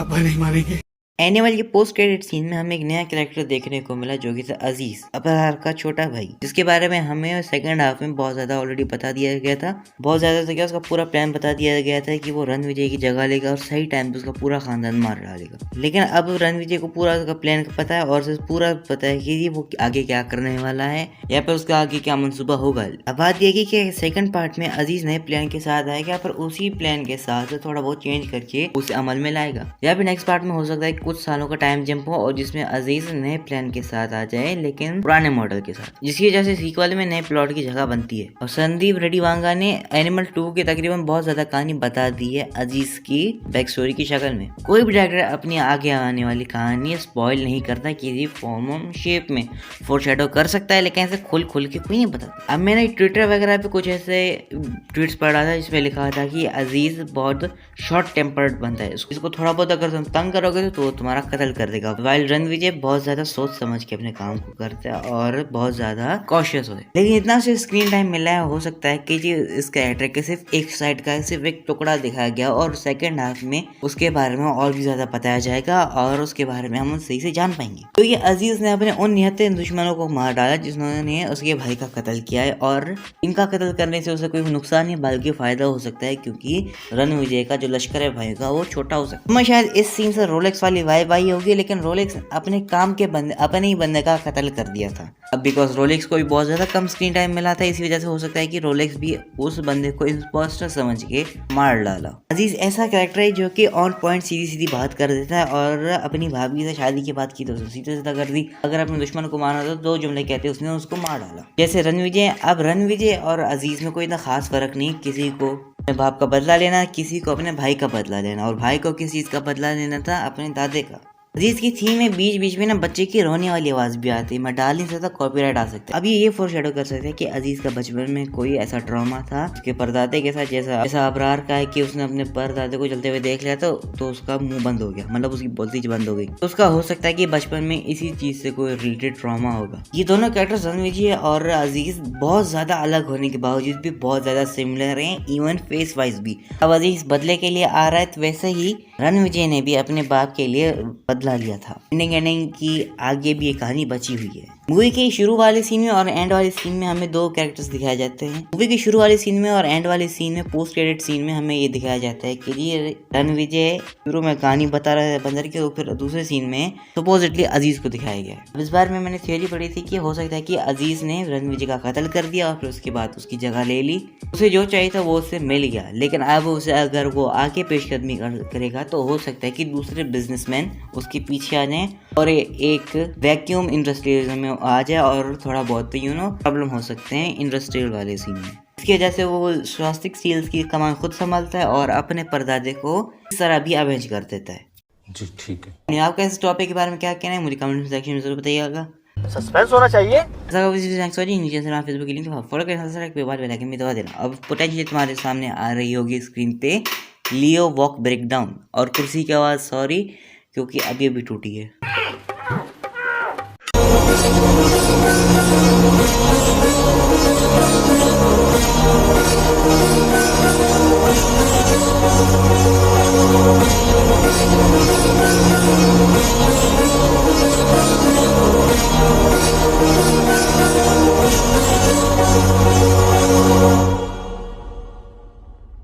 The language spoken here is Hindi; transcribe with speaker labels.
Speaker 1: पापा नहीं मानेंगे।
Speaker 2: एनिमल के पोस्ट क्रेडिट सीन में हमें एक नया कैरेक्टर देखने को मिला जो कि था अजीज, अबरार का छोटा भाई, जिसके बारे में हमें सेकंड हाफ में बहुत ज्यादा ऑलरेडी बता दिया गया था। बहुत ज्यादा तो क्या, उसका पूरा प्लान बता दिया गया था कि वो रणविजय की जगह लेगा और सही टाइम पे उसका पूरा खानदान मार डालेगा। लेकिन अब रणविजय को पूरा उसका प्लान पता है और पूरा पता है कि वो आगे क्या करने वाला है या फिर उसका आगे क्या मंसूबा होगा। अब बात यह कि सेकंड पार्ट में अजीज नए प्लान के साथ आएगा, पर उसी प्लान के साथ थोड़ा बहुत चेंज करके उसे अमल में लाएगा, या फिर नेक्स्ट पार्ट में हो सकता है कुछ सालों का टाइम जंप हो और जिसमें अजीज नए प्लान के साथ आ जाए लेकिन पुराने मॉडल के साथ, जिसकी वजह से सीक्वल में नए प्लॉट की जगह बनती है। और संदीप रेड्डी वांगा ने एनिमल 2 की तकरीबन बहुत ज्यादा कहानी बता दी है अजीज की बैक स्टोरी की शक्ल में। कोई भी डायरेक्टर अपनी आगे आने वाली कहानी स्पॉइल नहीं करता, किसी फॉर्म शेप में फोरशैडो कर सकता है, लेकिन ऐसे खुल के कोई नहीं बताता। अब मैंने ट्विटर वगैरह पे कुछ ऐसे ट्वीट्स पढ़ा था जिसमें लिखा था कि अजीज बहुत शॉर्ट टेम्पर्ड बनता है, इसको थोड़ा बहुत अगर तुम तंग करोगे तो तुम्हारा कत्ल कर देगा। वाइल रणविजय बहुत ज्यादा सोच समझ के अपने काम को करता है और बहुत ज्यादा कॉशियस होता है। लेकिन इतना से स्क्रीन टाइम मिला है, हो सकता है कि इस कैरेक्टर के सिर्फ एक साइड का सिर्फ एक टुकड़ा दिखाया गया और सेकंड हाफ में उसके बारे में और भी ज्यादा बताया जाएगा और उसके बारे में हम सही से जान पाएंगे। तो ये अजीज ने अपने उन निहत्ते दुश्मनों को मार डाला जिन्होंने उसके भाई का कत्ल किया है, और इनका कत्ल करने से उसे कोई नुकसान नहीं बल्कि फायदा हो सकता है, क्योंकि रणविजय का जो लश्कर है भाई का वो छोटा हो सकता है। मैं शायद इस सीन से रोलेक्स वाली वाइब आई होगी, लेकिन रोलेक्स अपने काम के बंदे अपने ही बंदे का कत्ल कर दिया था। अब बिकॉज रोलेक्स को भी बहुत ज्यादा कम स्क्रीन टाइम मिला था, इसी वजह से हो सकता है कि रोलेक्स भी उस बंदे को इम्पोस्टर समझ के मार डाला। अजीज ऐसा कैरेक्टर है जो कि ऑन पॉइंट सीधी सीधी बात कर देता है और अपनी भाभी से शादी की बात की तो सीधा सीधा कर दी, अगर अपने दुश्मन को मारना तो 2 जुमले कहते उसने उसको मार डाला। जैसे रणविजय, अब रणविजय और अजीज में कोई इतना खास फर्क नहीं, किसी को अपने बाप का बदला लेना, किसी को अपने भाई का बदला लेना, और भाई को किस चीज का बदला लेना था, अपने दादे का। अजीज की थीम में बीच बीच में ना बच्चे की रोने वाली आवाज भी आती है, मैं डाल नहीं सकता, कॉपीराइट आ सकता है। अब ये फोरशैडो कर सकते हैं कि अजीज का बचपन में कोई ऐसा ट्रॉमा था उसके परदादे के साथ, जैसा अबरार का है कि उसने अपने परदादे को चलते हुए देख लिया तो उसका मुंह बंद हो गया, मतलब उसकी बोलती बंद हो गई। तो उसका हो सकता है कि बचपन में इसी चीज से कोई रिलेटेड ट्रॉमा होगा। ये दोनों कैरेक्टर्स रणविजय और अजीज बहुत ज्यादा अलग होने के बावजूद भी बहुत ज्यादा सिमिलर हैं, इवन फेस वाइज भी। अब अजीज बदले के लिए आ रहा है, तो वैसे ही रणविजय ने भी अपने बाप के लिए बदला लिया था। एंडिंग की आगे भी एक कहानी बची हुई है। मूवी के शुरू वाले सीन में और एंड वाले सीन में हमें 2 कैरेक्टर्स दिखाए जाते हैं। मूवी के शुरू वाले सीन में और एंड वाले सीन में, पोस्ट क्रेडिट सीन में हमें ये दिखाया जाता है कि ये रणविजय शुरू में कहानी बता रहा है बंदर की, तो फिर दूसरे सीन में सपोजिटली अजीज को दिखाया गया। अब इस बार में मैंने थ्योरी पढ़ी थी कि हो सकता है कि अजीज ने रणविजय का कत्ल कर दिया और फिर उसके बाद उसकी जगह ले ली, उसे जो चाहिए था वो उससे मिल गया। लेकिन अब उसे अगर वो आगे पेशकदमी करेगा तो हो सकता है कि दूसरे बिजनेसमैन उसके पीछे आ जाएं और एक वैक्यूम इंडस्ट्रियलिज्म में आ जाए और थोड़ा बहुत प्रॉब्लम हो सकते हैं इंडस्ट्रियल वाले सीन में। इसकी वजह से वो स्वास्तिक सील्स की कमान खुद संभालता है और अपने परदादे को इस तरह भी अवेंज कर देता है।
Speaker 3: जी ठीक है।
Speaker 2: आपका इस टॉपिक के बारे में क्या कहना है मुझे कमेंट सेक्शन में जरूर बताइएगा।
Speaker 4: सस्पेंस होना चाहिए।
Speaker 2: नीचे से फेसबुक की लिंक फॉलो करके दबा देना। अब पोटेंशियली तुम्हारे सामने आ रही होगी स्क्रीन पे लियो वॉक ब्रेकडाउन, और कुर्सी की आवाज़ सॉरी क्योंकि अभी टूटी है।